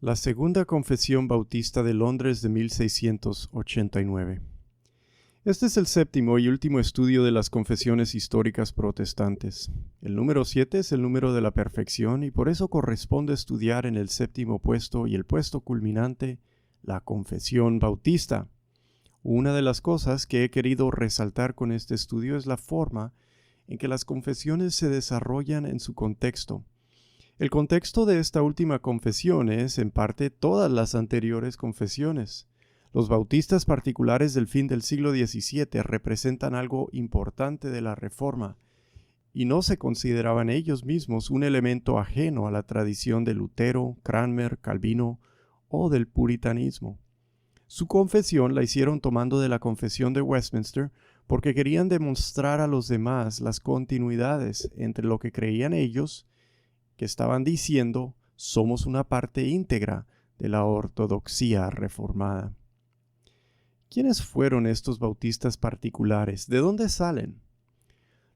La Segunda Confesión Bautista de Londres de 1689. Este es el séptimo y último estudio de las confesiones históricas protestantes. El número 7 es el número de la perfección y por eso corresponde estudiar en el séptimo puesto y el puesto culminante, la Confesión Bautista. Una de las cosas que he querido resaltar con este estudio es la forma en que las confesiones se desarrollan en su contexto. El contexto de esta última confesión es, en parte, todas las anteriores confesiones. Los bautistas particulares del fin del siglo XVII representan algo importante de la Reforma, y no se consideraban ellos mismos un elemento ajeno a la tradición de Lutero, Cranmer, Calvino o del puritanismo. Su confesión la hicieron tomando de la Confesión de Westminster porque querían demostrar a los demás las continuidades entre lo que creían ellos, que estaban diciendo, somos una parte íntegra de la ortodoxia reformada. ¿Quiénes fueron estos bautistas particulares? ¿De dónde salen?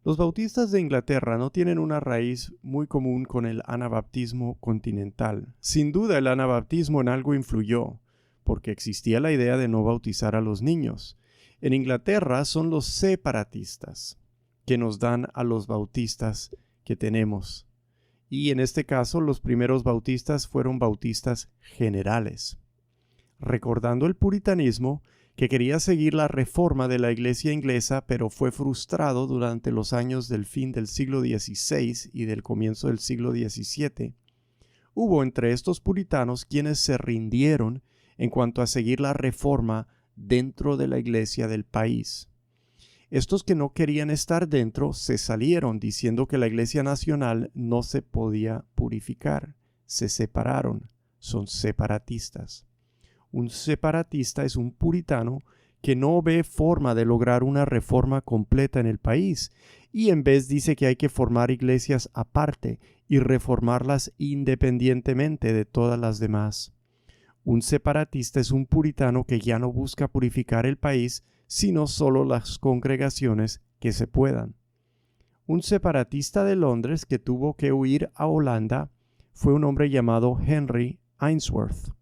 Los bautistas de Inglaterra no tienen una raíz muy común con el anabaptismo continental. Sin duda el anabaptismo en algo influyó, porque existía la idea de no bautizar a los niños. En Inglaterra son los separatistas que nos dan a los bautistas que tenemos. Y en este caso los primeros bautistas fueron bautistas generales. Recordando el puritanismo, que quería seguir la reforma de la iglesia inglesa, pero fue frustrado durante los años del fin del siglo XVI y del comienzo del siglo XVII, hubo entre estos puritanos quienes se rindieron en cuanto a seguir la reforma dentro de la iglesia del país. Estos que no querían estar dentro se salieron diciendo que la iglesia nacional no se podía purificar. Se separaron. Son separatistas. Un separatista es un puritano que no ve forma de lograr una reforma completa en el país y en vez dice que hay que formar iglesias aparte y reformarlas independientemente de todas las demás. Un separatista es un puritano que ya no busca purificar el país, sino solo las congregaciones que se puedan. Un separatista de Londres que tuvo que huir a Holanda fue un hombre llamado Henry Ainsworth,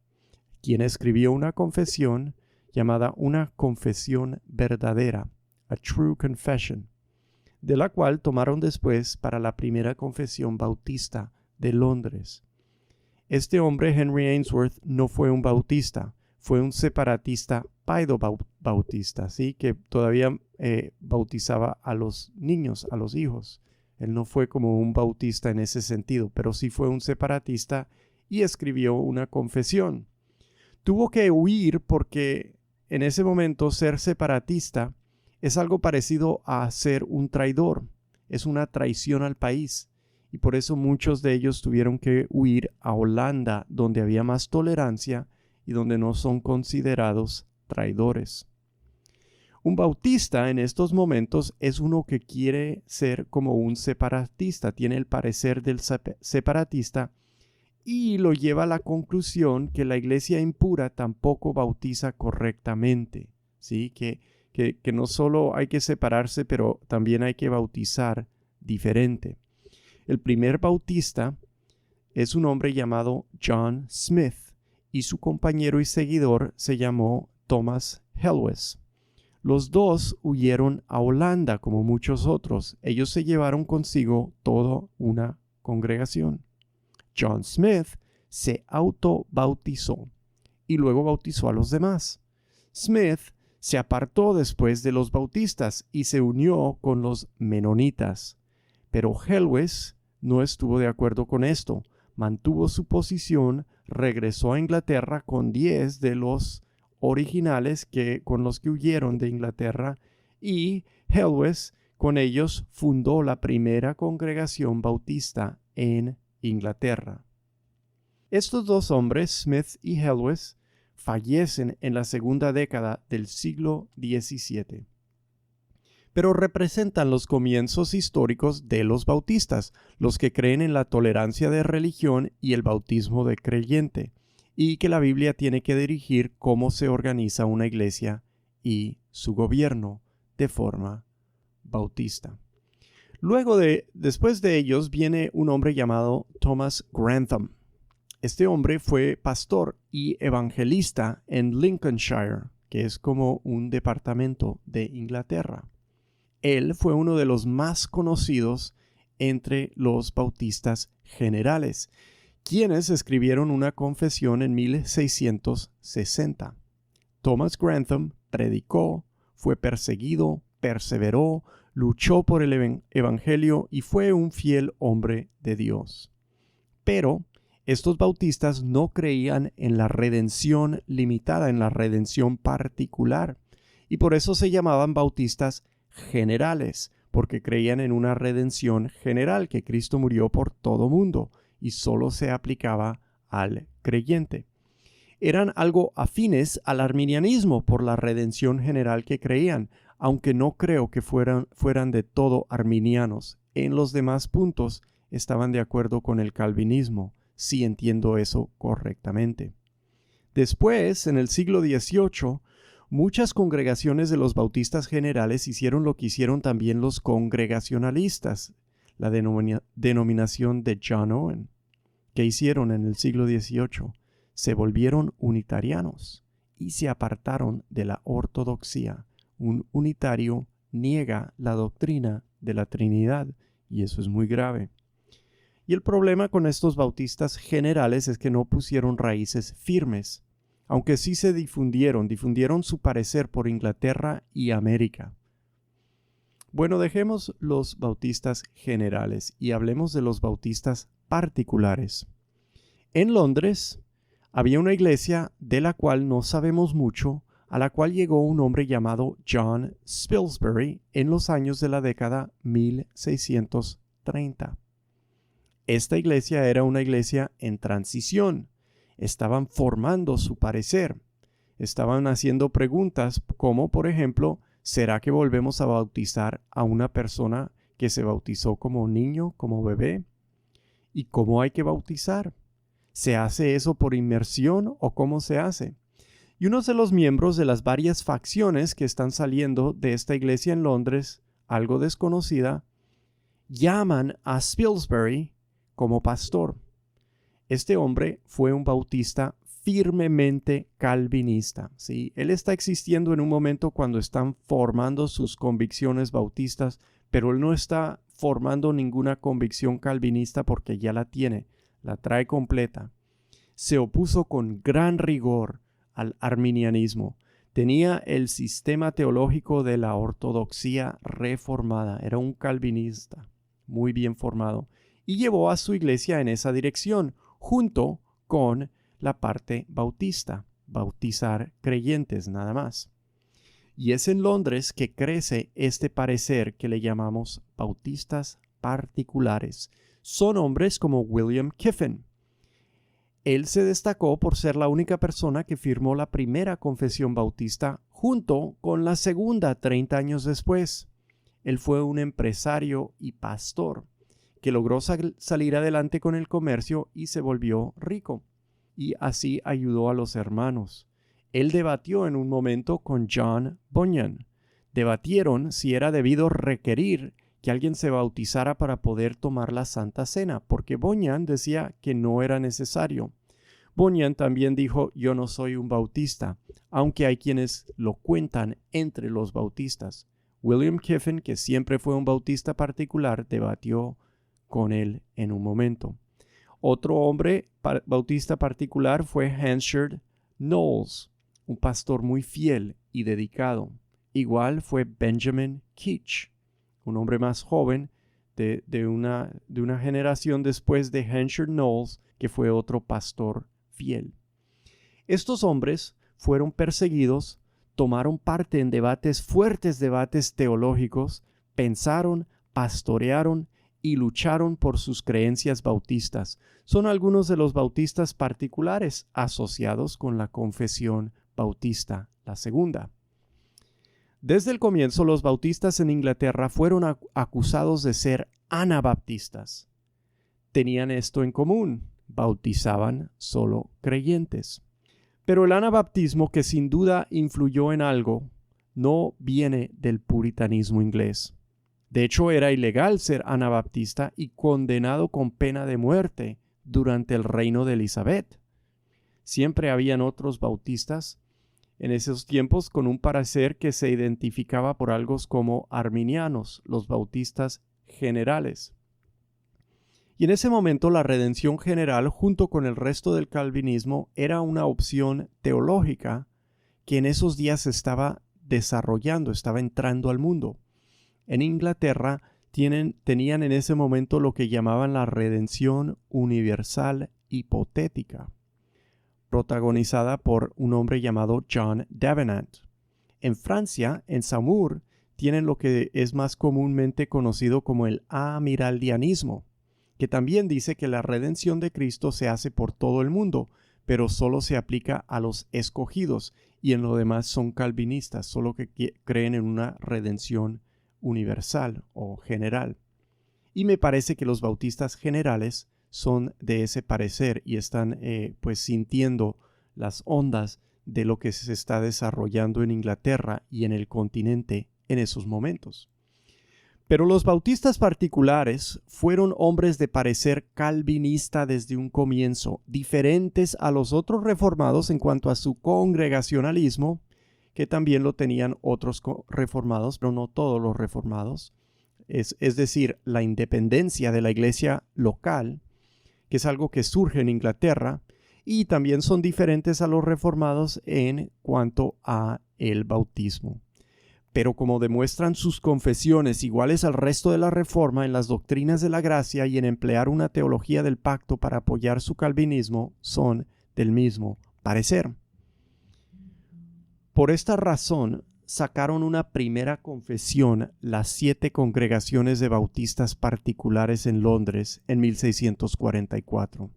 quien escribió una confesión llamada Una Confesión Verdadera, a True Confession, de la cual tomaron después para la primera confesión bautista de Londres. Este hombre, Henry Ainsworth, no fue un bautista, fue un separatista paido-bautista, ¿sí? Que todavía bautizaba a los niños, a los hijos. Él no fue como un bautista en ese sentido, pero sí fue un separatista y escribió una confesión. Tuvo que huir porque en ese momento ser separatista es algo parecido a ser un traidor, es una traición al país. Y por eso muchos de ellos tuvieron que huir a Holanda, donde había más tolerancia y donde no son considerados traidores. Un bautista en estos momentos es uno que quiere ser como un separatista, tiene el parecer del separatista y lo lleva a la conclusión que la iglesia impura tampoco bautiza correctamente, ¿sí? Que no solo hay que separarse, pero también hay que bautizar diferente. El primer bautista es un hombre llamado John Smith y su compañero y seguidor se llamó Thomas Helwes. Los dos huyeron a Holanda como muchos otros. Ellos se llevaron consigo toda una congregación. John Smith se autobautizó y luego bautizó a los demás. Smith se apartó después de los bautistas y se unió con los menonitas. Pero Helwes no estuvo de acuerdo con esto, mantuvo su posición, regresó a Inglaterra con 10 de los originales con los que huyeron de Inglaterra y Helwes con ellos fundó la primera congregación bautista en Inglaterra. Estos dos hombres, Smith y Helwes, fallecen en la segunda década del siglo XVII. Pero representan los comienzos históricos de los bautistas, los que creen en la tolerancia de religión y el bautismo de creyente, y que la Biblia tiene que dirigir cómo se organiza una iglesia y su gobierno de forma bautista. Después de ellos viene un hombre llamado Thomas Grantham. Este hombre fue pastor y evangelista en Lincolnshire, que es como un departamento de Inglaterra. Él fue uno de los más conocidos entre los bautistas generales, quienes escribieron una confesión en 1660. Thomas Grantham predicó, fue perseguido, perseveró, luchó por el evangelio y fue un fiel hombre de Dios. Pero estos bautistas no creían en la redención limitada, en la redención particular, y por eso se llamaban bautistas generales, porque creían en una redención general, que Cristo murió por todo mundo y solo se aplicaba al creyente. Eran algo afines al arminianismo por la redención general que creían, aunque no creo que fueran de todo arminianos. En los demás puntos estaban de acuerdo con el calvinismo, si entiendo eso correctamente. Después, en el siglo XVIII, muchas congregaciones de los bautistas generales hicieron lo que hicieron también los congregacionalistas, la denominación de John Owen. ¿Qué hicieron en el siglo XVIII? Se volvieron unitarianos y se apartaron de la ortodoxia. Un unitario niega la doctrina de la Trinidad y eso es muy grave. Y el problema con estos bautistas generales es que no pusieron raíces firmes, aunque sí se difundieron su parecer por Inglaterra y América. Bueno, dejemos los bautistas generales y hablemos de los bautistas particulares. En Londres había una iglesia de la cual no sabemos mucho, a la cual llegó un hombre llamado John Spilsbury en los años de la década 1630. Esta iglesia era una iglesia en transición. Estaban formando su parecer. Estaban haciendo preguntas como, por ejemplo, ¿será que volvemos a bautizar a una persona que se bautizó como niño, como bebé? ¿Y cómo hay que bautizar? ¿Se hace eso por inmersión o cómo se hace? Y uno de los miembros de las varias facciones que están saliendo de esta iglesia en Londres, algo desconocida, llaman a Spilsbury como pastor. Este hombre fue un bautista firmemente calvinista, ¿sí? Él está existiendo en un momento cuando están formando sus convicciones bautistas, pero él no está formando ninguna convicción calvinista porque ya la tiene, la trae completa. Se opuso con gran rigor al arminianismo. Tenía el sistema teológico de la ortodoxia reformada. Era un calvinista muy bien formado y llevó a su iglesia en esa dirección, junto con la parte bautista, bautizar creyentes nada más. Y es en Londres que crece este parecer que le llamamos bautistas particulares. Son hombres como William Kiffin. Él se destacó por ser la única persona que firmó la primera confesión bautista junto con la segunda 30 años después. Él fue un empresario y pastor que logró salir adelante con el comercio y se volvió rico. Y así ayudó a los hermanos. Él debatió en un momento con John Bunyan. Debatieron si era debido requerir que alguien se bautizara para poder tomar la Santa Cena, porque Bunyan decía que no era necesario. Bunyan también dijo, yo no soy un bautista, aunque hay quienes lo cuentan entre los bautistas. William Kiffin, que siempre fue un bautista particular, debatió con él en un momento. Otro hombre bautista particular fue Hansard Knowles, un pastor muy fiel y dedicado. Igual fue Benjamin Keach, un hombre más joven de una generación después de Hansard Knowles, que fue otro pastor fiel. Estos hombres fueron perseguidos, tomaron parte en fuertes debates teológicos, pensaron, pastorearon y lucharon por sus creencias bautistas. Son algunos de los bautistas particulares asociados con la confesión bautista, la segunda. Desde el comienzo, los bautistas en Inglaterra fueron acusados de ser anabaptistas. Tenían esto en común: bautizaban solo creyentes. Pero el anabaptismo, que sin duda influyó en algo, no viene del puritanismo inglés. De hecho, era ilegal ser anabaptista y condenado con pena de muerte durante el reino de Elizabeth. Siempre habían otros bautistas en esos tiempos con un parecer que se identificaba por algo como arminianos, los bautistas generales. Y en ese momento la redención general, junto con el resto del calvinismo, era una opción teológica que en esos días se estaba desarrollando, estaba entrando al mundo. En Inglaterra tenían en ese momento lo que llamaban la redención universal hipotética, protagonizada por un hombre llamado John Davenant. En Francia, en Saumur, tienen lo que es más comúnmente conocido como el amiraldianismo, que también dice que la redención de Cristo se hace por todo el mundo, pero solo se aplica a los escogidos, y en lo demás son calvinistas, solo que creen en una redención universal o general. Y me parece que los bautistas generales son de ese parecer y están pues sintiendo las ondas de lo que se está desarrollando en Inglaterra y en el continente en esos momentos. Pero los bautistas particulares fueron hombres de parecer calvinista desde un comienzo, diferentes a los otros reformados en cuanto a su congregacionalismo, que también lo tenían otros reformados, pero no todos los reformados. Es decir, la independencia de la iglesia local, que es algo que surge en Inglaterra, y también son diferentes a los reformados en cuanto a el bautismo. Pero como demuestran sus confesiones iguales al resto de la Reforma en las doctrinas de la gracia y en emplear una teología del pacto para apoyar su calvinismo, son del mismo parecer. Por esta razón, sacaron una primera confesión las 7 congregaciones de bautistas particulares en Londres en 1644,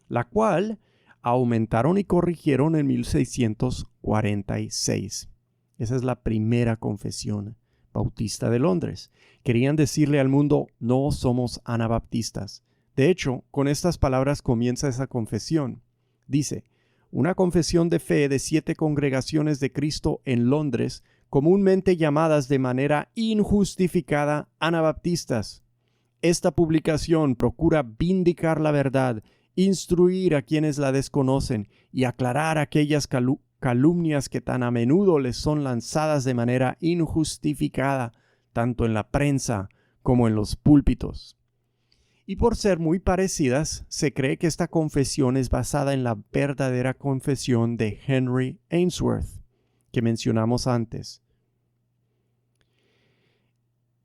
la cual aumentaron y corrigieron en 1646. Esa es la primera confesión bautista de Londres. Querían decirle al mundo, no somos anabaptistas. De hecho, con estas palabras comienza esa confesión. Dice, una confesión de fe de 7 congregaciones de Cristo en Londres, comúnmente llamadas de manera injustificada anabaptistas. Esta publicación procura vindicar la verdad, instruir a quienes la desconocen y aclarar aquellas calumnias que tan a menudo les son lanzadas de manera injustificada, tanto en la prensa como en los púlpitos. Y por ser muy parecidas, se cree que esta confesión es basada en la verdadera confesión de Henry Ainsworth, que mencionamos antes.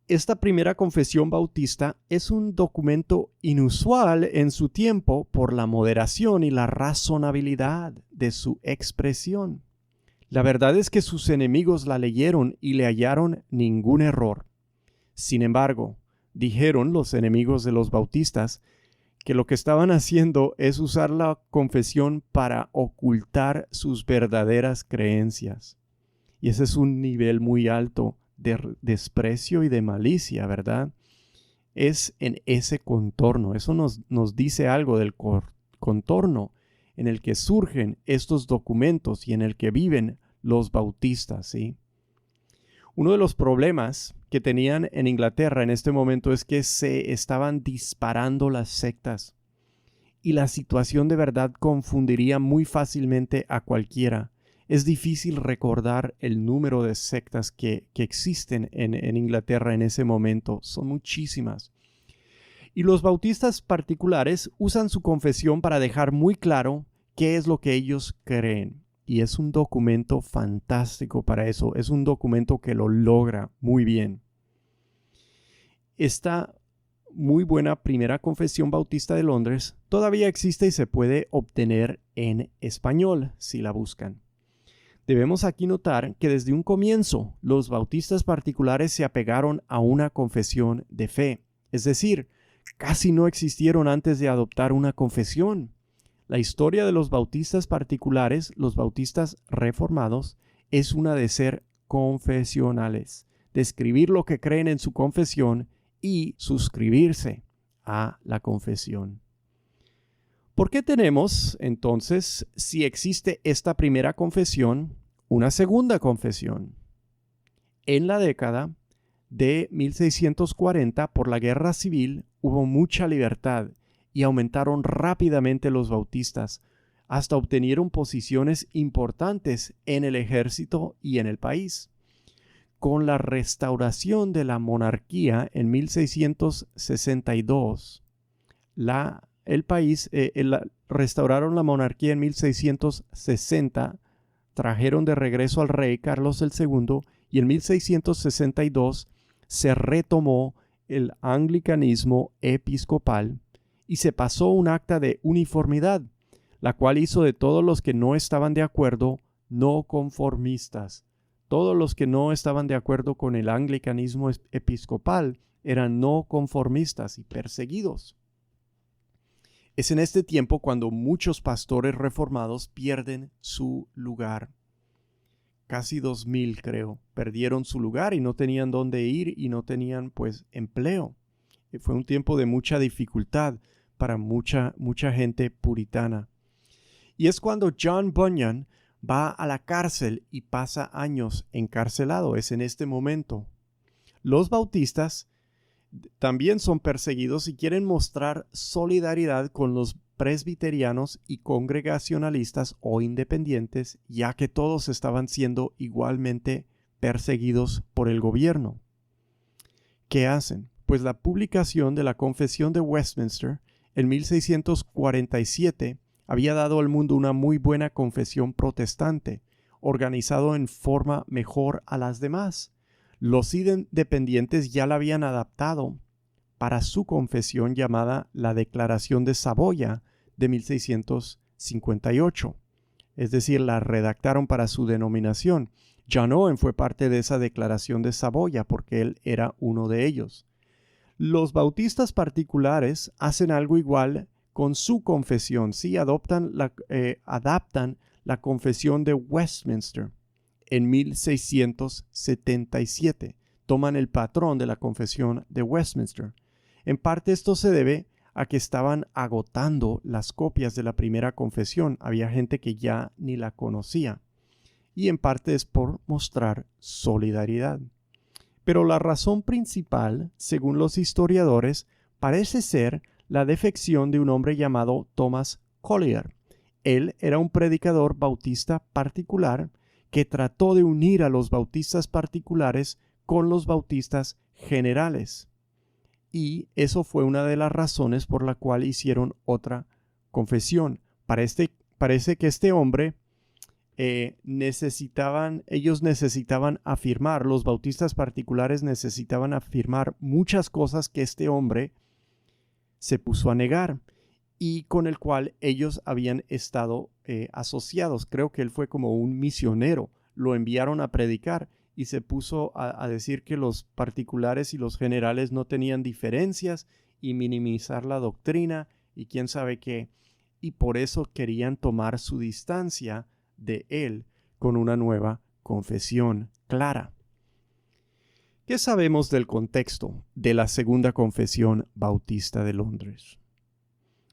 Esta primera confesión bautista es un documento inusual en su tiempo por la moderación y la razonabilidad de su expresión. La verdad es que sus enemigos la leyeron y le hallaron ningún error. Sin embargo, dijeron los enemigos de los bautistas que lo que estaban haciendo es usar la confesión para ocultar sus verdaderas creencias. Y ese es un nivel muy alto de desprecio y de malicia, ¿verdad? Es en ese contorno. Eso nos dice algo del contorno en el que surgen estos documentos y en el que viven los bautistas, ¿sí? Uno de los problemas que tenían en Inglaterra en este momento es que se estaban disparando las sectas y la situación de verdad confundiría muy fácilmente a cualquiera. Es difícil recordar el número de sectas que existen en Inglaterra en ese momento. Son muchísimas. Y los bautistas particulares usan su confesión para dejar muy claro qué es lo que ellos creen. Y es un documento fantástico para eso. Es un documento que lo logra muy bien. Esta muy buena primera confesión bautista de Londres todavía existe y se puede obtener en español si la buscan. Debemos aquí notar que desde un comienzo los bautistas particulares se apegaron a una confesión de fe. Es decir, casi no existieron antes de adoptar una confesión. La historia de los bautistas particulares, los bautistas reformados, es una de ser confesionales, de escribir lo que creen en su confesión y suscribirse a la confesión. ¿Por qué tenemos, entonces, si existe esta primera confesión, una segunda confesión? En la década de 1640, por la guerra civil, hubo mucha libertad y aumentaron rápidamente los bautistas, hasta obtenieron posiciones importantes en el ejército y en el país. Con la restauración de la monarquía en 1662, restauraron la monarquía en 1660, trajeron de regreso al rey Carlos II y en 1662 se retomó el anglicanismo episcopal y se pasó un acta de uniformidad, la cual hizo de todos los que no estaban de acuerdo no conformistas. Todos los que no estaban de acuerdo con el anglicanismo episcopal eran no conformistas y perseguidos. Es en este tiempo cuando muchos pastores reformados pierden su lugar. Casi 2000, creo, perdieron su lugar y no tenían dónde ir y no tenían, pues, empleo. Fue un tiempo de mucha dificultad para mucha gente puritana. Y es cuando John Bunyan va a la cárcel y pasa años encarcelado. Es en este momento. Los bautistas también son perseguidos y quieren mostrar solidaridad con los presbiterianos y congregacionalistas o independientes, ya que todos estaban siendo igualmente perseguidos por el gobierno. ¿Qué hacen? Pues la publicación de la Confesión de Westminster en 1647 había dado al mundo una muy buena confesión protestante, organizado en forma mejor a las demás. Los independientes ya la habían adaptado para su confesión llamada la Declaración de Saboya de 1658. Es decir, la redactaron para su denominación. John Owen fue parte de esa Declaración de Saboya porque él era uno de ellos. Los bautistas particulares hacen algo igual con su confesión. Sí, adaptan la confesión de Westminster en 1677. Toman el patrón de la confesión de Westminster. En parte esto se debe a que estaban agotando las copias de la primera confesión. Había gente que ya ni la conocía. Y en parte es por mostrar solidaridad. Pero la razón principal, según los historiadores, parece ser la defección de un hombre llamado Thomas Collier. Él era un predicador bautista particular que trató de unir a los bautistas particulares con los bautistas generales. Y eso fue una de las razones por la cual hicieron otra confesión. Parece que este hombre ellos necesitaban afirmar, los bautistas particulares necesitaban afirmar muchas cosas que este hombre se puso a negar y con el cual ellos habían estado asociados. Creo que él fue como un misionero, lo enviaron a predicar y se puso a decir que los particulares y los generales no tenían diferencias y minimizar la doctrina y quién sabe qué. Y por eso querían tomar su distancia de él con una nueva confesión clara. ¿Qué sabemos del contexto de la Segunda Confesión Bautista de Londres?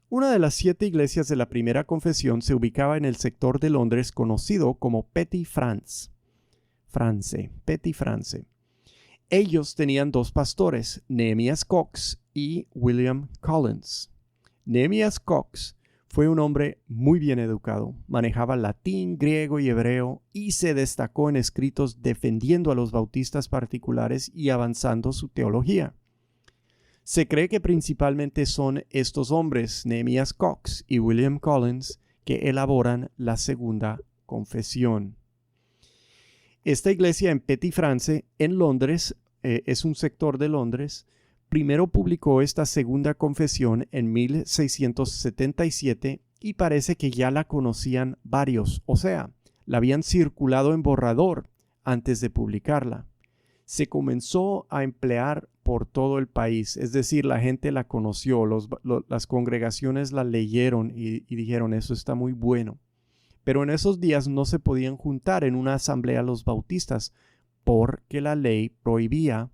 Una de las 7 iglesias de la primera confesión se ubicaba en el sector de Londres conocido como Petty France. Petty France. Ellos tenían 2 pastores, Nehemias Cox y William Collins. Nehemias Cox fue un hombre muy bien educado, manejaba latín, griego y hebreo y se destacó en escritos defendiendo a los bautistas particulares y avanzando su teología. Se cree que principalmente son estos hombres, Nehemias Cox y William Collins, que elaboran la segunda confesión. Esta iglesia en Petty France, en Londres, es un sector de Londres, primero publicó esta segunda confesión en 1677 y parece que ya la conocían varios, o sea, la habían circulado en borrador antes de publicarla. Se comenzó a emplear por todo el país, es decir, la gente la conoció, las congregaciones la leyeron y dijeron, eso está muy bueno. Pero en esos días no se podían juntar en una asamblea los bautistas porque la ley prohibía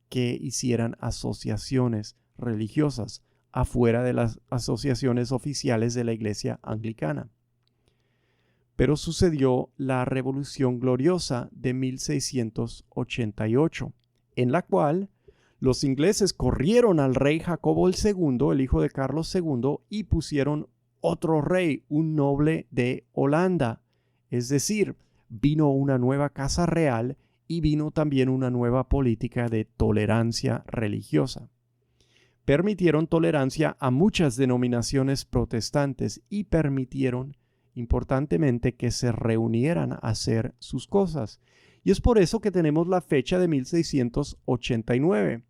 que hicieran asociaciones religiosas afuera de las asociaciones oficiales de la iglesia anglicana. Pero sucedió la Revolución Gloriosa de 1688, en la cual Los ingleses corrieron al rey Jacobo II, el hijo de Carlos II, y pusieron otro rey, un noble de Holanda. Es decir, vino una nueva casa real y vino también una nueva política de tolerancia religiosa. Permitieron tolerancia a muchas denominaciones protestantes y permitieron, importantemente, que se reunieran a hacer sus cosas. Y es por eso que tenemos la fecha de 1689.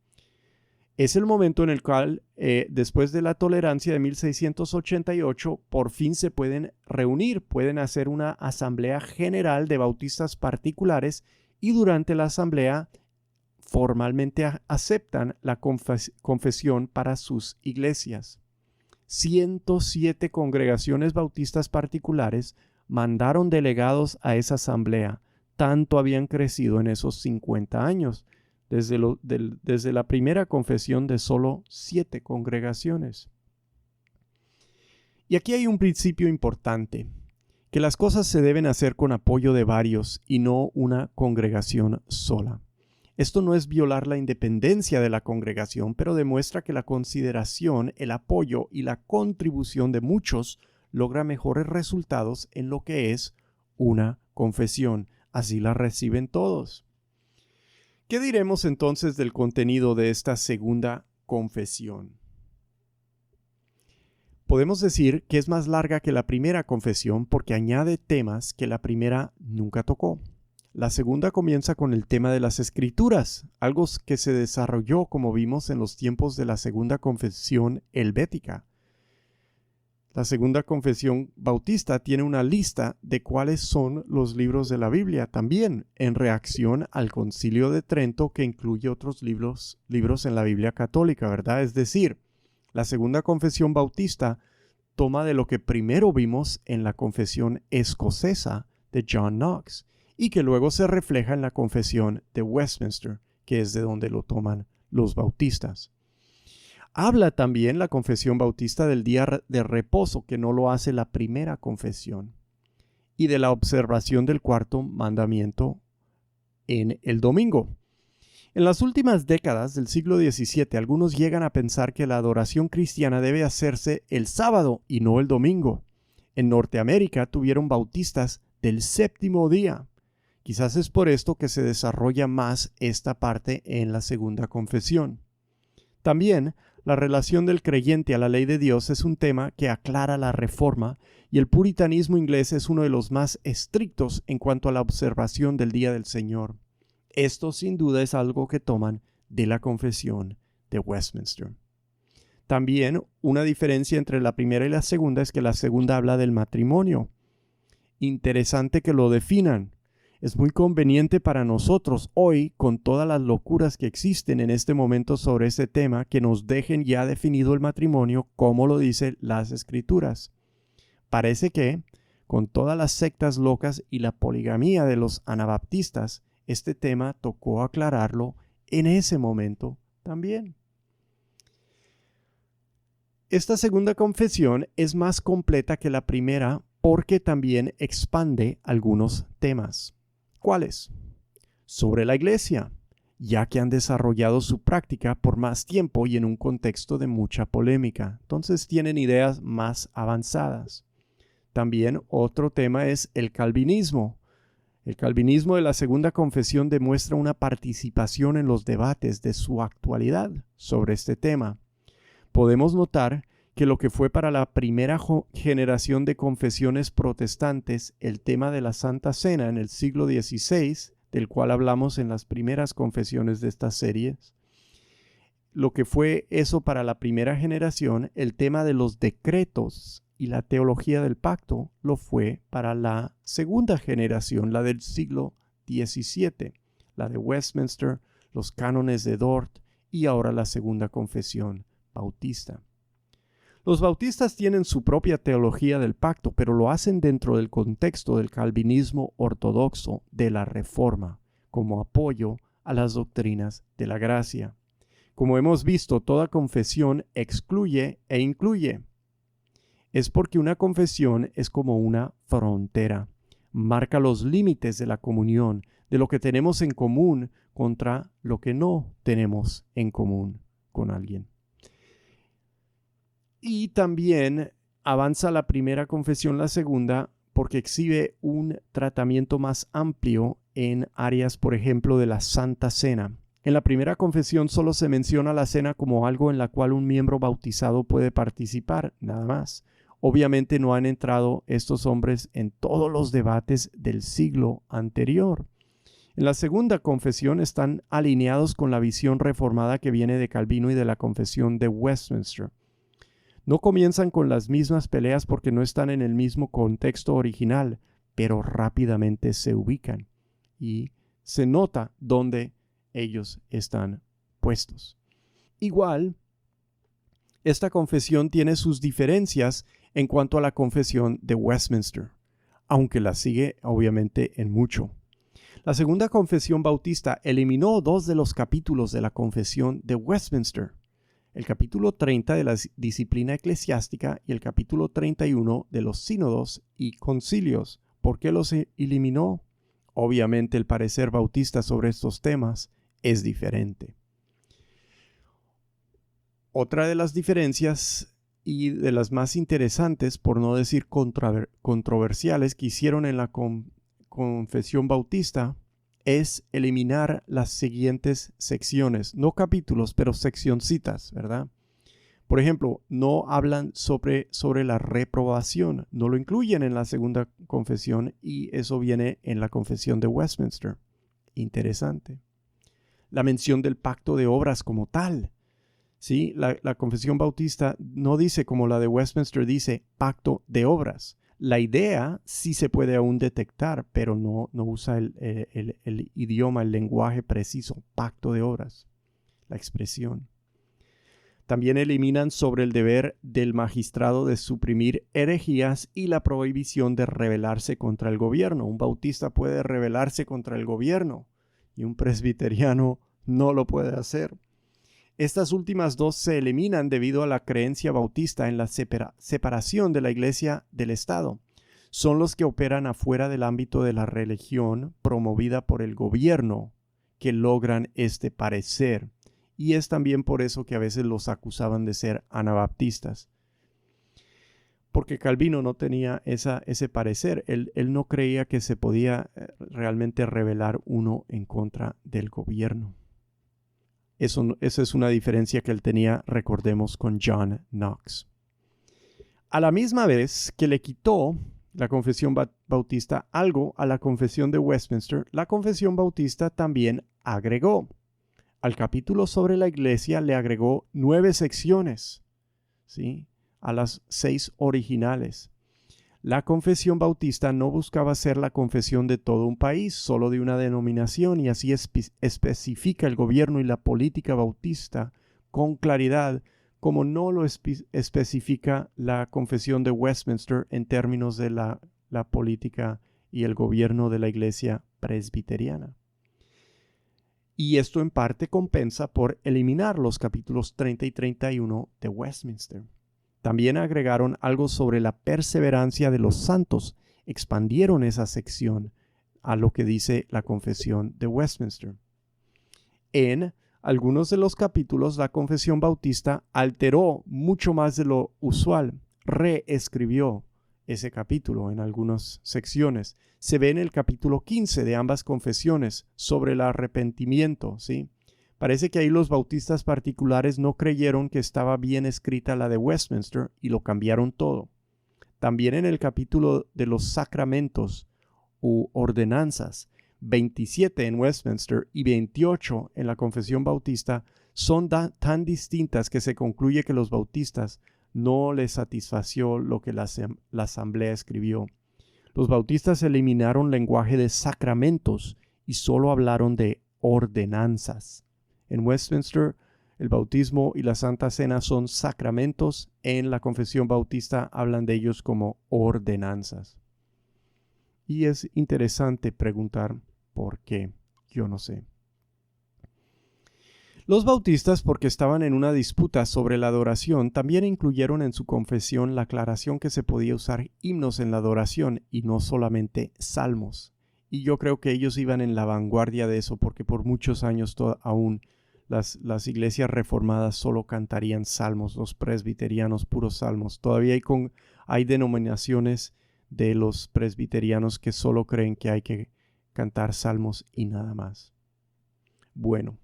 Es el momento en el cual, después de la tolerancia de 1688, por fin se pueden reunir, pueden hacer una asamblea general de bautistas particulares y durante la asamblea formalmente aceptan la confesión para sus iglesias. 107 congregaciones bautistas particulares mandaron delegados a esa asamblea. Tanto habían crecido en esos 50 años. Desde la primera confesión de solo 7 congregaciones. Y aquí hay un principio importante, que las cosas se deben hacer con apoyo de varios y no una congregación sola. Esto no es violar la independencia de la congregación, pero demuestra que la consideración, el apoyo y la contribución de muchos logra mejores resultados en lo que es una confesión. Así la reciben todos. ¿Qué diremos entonces del contenido de esta segunda confesión? Podemos decir que es más larga que la primera confesión porque añade temas que la primera nunca tocó. La segunda comienza con el tema de las Escrituras, algo que se desarrolló, como vimos, en los tiempos de la segunda confesión helvética. La segunda confesión bautista tiene una lista de cuáles son los libros de la Biblia, también en reacción al Concilio de Trento, que incluye otros libros en la Biblia católica, ¿verdad? Es decir, la segunda confesión bautista toma de lo que primero vimos en la confesión escocesa de John Knox y que luego se refleja en la confesión de Westminster, que es de donde lo toman los bautistas. Habla también la confesión bautista del día de reposo, que no lo hace la primera confesión, y de la observación del cuarto mandamiento en el domingo. En las últimas décadas del siglo XVII, algunos llegan a pensar que la adoración cristiana debe hacerse el sábado y no el domingo. En Norteamérica tuvieron bautistas del séptimo día. Quizás es por esto que se desarrolla más esta parte en la segunda confesión. También, la relación del creyente a la ley de Dios es un tema que aclara la Reforma y el puritanismo inglés es uno de los más estrictos en cuanto a la observación del Día del Señor. Esto sin duda es algo que toman de la confesión de Westminster. También una diferencia entre la primera y la segunda es que la segunda habla del matrimonio. Interesante que lo definan. Es muy conveniente para nosotros hoy, con todas las locuras que existen en este momento sobre este tema, que nos dejen ya definido el matrimonio como lo dicen las Escrituras. Parece que, con todas las sectas locas y la poligamía de los anabaptistas, este tema tocó aclararlo en ese momento también. Esta segunda confesión es más completa que la primera porque también expande algunos temas. ¿Cuáles? Sobre la iglesia, ya que han desarrollado su práctica por más tiempo y en un contexto de mucha polémica. Entonces tienen ideas más avanzadas. También otro tema es el calvinismo. El calvinismo de la segunda confesión demuestra una participación en los debates de su actualidad sobre este tema. Podemos notar que lo que fue para la primera generación de confesiones protestantes el tema de la Santa Cena en el siglo XVI, del cual hablamos en las primeras confesiones de esta serie, lo que fue eso para la primera generación, el tema de los decretos y la teología del pacto, lo fue para la segunda generación, la del siglo XVII, la de Westminster, los cánones de Dort y ahora la segunda confesión bautista. Los bautistas tienen su propia teología del pacto, pero lo hacen dentro del contexto del calvinismo ortodoxo de la Reforma, como apoyo a las doctrinas de la gracia. Como hemos visto, toda confesión excluye e incluye. Es porque una confesión es como una frontera. marca los límites de la comunión, de lo que tenemos en común contra lo que no tenemos en común con alguien. Y también avanza la primera confesión, la segunda, porque exhibe un tratamiento más amplio en áreas, por ejemplo, de la Santa Cena. En la primera confesión solo se menciona la cena como algo en la cual un miembro bautizado puede participar, nada más. Obviamente no han entrado estos hombres en todos los debates del siglo anterior. En la segunda confesión están alineados con la visión reformada que viene de Calvino y de la confesión de Westminster. No comienzan con las mismas peleas porque no están en el mismo contexto original, pero rápidamente se ubican y se nota dónde ellos están puestos. Igual, esta confesión tiene sus diferencias en cuanto a la confesión de Westminster, aunque la sigue obviamente en mucho. La segunda confesión bautista eliminó 2 de los capítulos de la confesión de Westminster, el capítulo 30 de la disciplina eclesiástica y el capítulo 31 de los sínodos y concilios. ¿Por qué los eliminó? Obviamente el parecer bautista sobre estos temas es diferente. Otra de las diferencias y de las más interesantes, por no decir controversiales, que hicieron en la confesión bautista es eliminar las siguientes secciones, no capítulos, pero seccioncitas, ¿verdad? Por ejemplo, no hablan sobre la reprobación, no lo incluyen en la segunda confesión y eso viene en la confesión de Westminster. Interesante. La mención del pacto de obras como tal. ¿Sí? La confesión bautista no dice como la de Westminster, dice pacto de obras. La idea sí se puede aún detectar, pero no usa el idioma, el lenguaje preciso, pacto de obras, la expresión. También eliminan sobre el deber del magistrado de suprimir herejías y la prohibición de rebelarse contra el gobierno. Un bautista puede rebelarse contra el gobierno y un presbiteriano no lo puede hacer. Estas últimas 2 se eliminan debido a la creencia bautista en la separación de la Iglesia del Estado. Son los que operan afuera del ámbito de la religión promovida por el gobierno que logran este parecer. Y es también por eso que a veces los acusaban de ser anabaptistas. Porque Calvino no tenía ese parecer. Él no creía que se podía realmente rebelar uno en contra del gobierno. Esa es una diferencia que él tenía, recordemos, con John Knox. A la misma vez que le quitó la confesión bautista algo a la confesión de Westminster, la confesión bautista también agregó. Al capítulo sobre la iglesia le agregó 9 secciones, ¿sí? A las 6 originales. La confesión bautista no buscaba ser la confesión de todo un país, solo de una denominación, y así especifica el gobierno y la política bautista con claridad, como no lo especifica la confesión de Westminster en términos de la política y el gobierno de la iglesia presbiteriana. Y esto en parte compensa por eliminar los capítulos 30 y 31 de Westminster. También agregaron algo sobre la perseverancia de los santos. Expandieron esa sección a lo que dice la confesión de Westminster. En algunos de los capítulos, la confesión bautista alteró mucho más de lo usual. Reescribió ese capítulo en algunas secciones. Se ve en el capítulo 15 de ambas confesiones sobre el arrepentimiento, ¿sí? Parece que ahí los bautistas particulares no creyeron que estaba bien escrita la de Westminster y lo cambiaron todo. También en el capítulo de los sacramentos u ordenanzas, 27 en Westminster y 28 en la confesión bautista, son tan distintas que se concluye que los bautistas no les satisfació lo que la asamblea escribió. Los bautistas eliminaron lenguaje de sacramentos y solo hablaron de ordenanzas. En Westminster, el bautismo y la Santa Cena son sacramentos. En la confesión bautista hablan de ellos como ordenanzas. Y es interesante preguntar por qué. Yo no sé. Los bautistas, porque estaban en una disputa sobre la adoración, también incluyeron en su confesión la aclaración que se podía usar himnos en la adoración y no solamente salmos. Y yo creo que ellos iban en la vanguardia de eso, porque por muchos años aún las iglesias reformadas solo cantarían salmos, los presbiterianos puros salmos. Todavía hay denominaciones de los presbiterianos que solo creen que hay que cantar salmos y nada más. Bueno.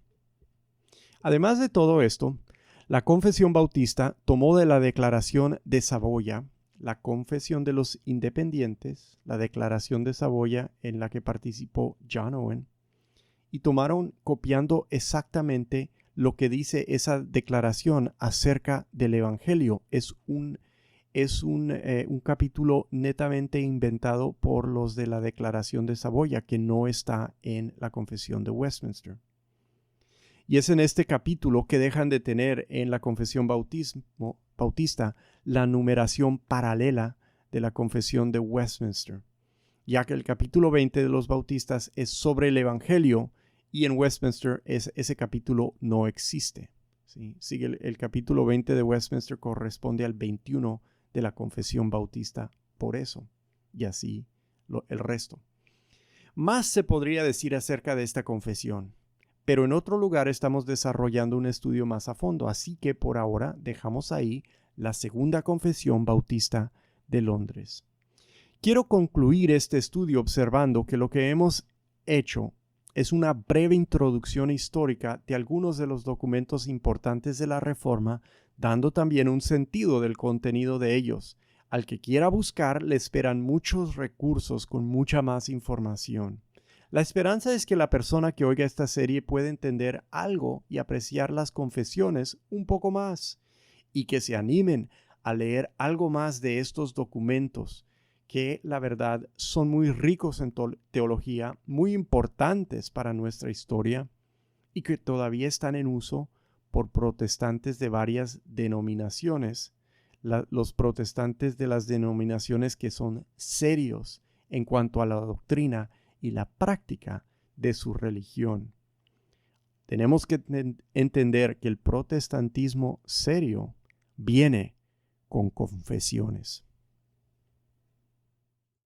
Además de todo esto, la Confesión Bautista tomó de la Declaración de Saboya, la Confesión de los Independientes, la Declaración de Saboya en la que participó John Owen, y tomaron copiando exactamente lo que dice esa declaración acerca del Evangelio. Es un capítulo netamente inventado por los de la Declaración de Saboya, que no está en la Confesión de Westminster. Y es en este capítulo que dejan de tener en la Confesión Bautista la numeración paralela de la Confesión de Westminster, ya que el capítulo 20 de los bautistas es sobre el Evangelio y en Westminster ese capítulo no existe. ¿Sí? Sigue el capítulo 20 de Westminster corresponde al 21 de la Confesión Bautista por eso, y así el resto. Más se podría decir acerca de esta confesión, pero en otro lugar estamos desarrollando un estudio más a fondo, así que por ahora dejamos ahí la Segunda Confesión Bautista de Londres. Quiero concluir este estudio observando que lo que hemos hecho es una breve introducción histórica de algunos de los documentos importantes de la Reforma, dando también un sentido del contenido de ellos. Al que quiera buscar, le esperan muchos recursos con mucha más información. La esperanza es que la persona que oiga esta serie pueda entender algo y apreciar las confesiones un poco más, y que se animen a leer algo más de estos documentos, que la verdad son muy ricos en teología, muy importantes para nuestra historia, y que todavía están en uso por protestantes de varias denominaciones, los protestantes de las denominaciones que son serios en cuanto a la doctrina y la práctica de su religión. Tenemos que entender que el protestantismo serio viene con confesiones.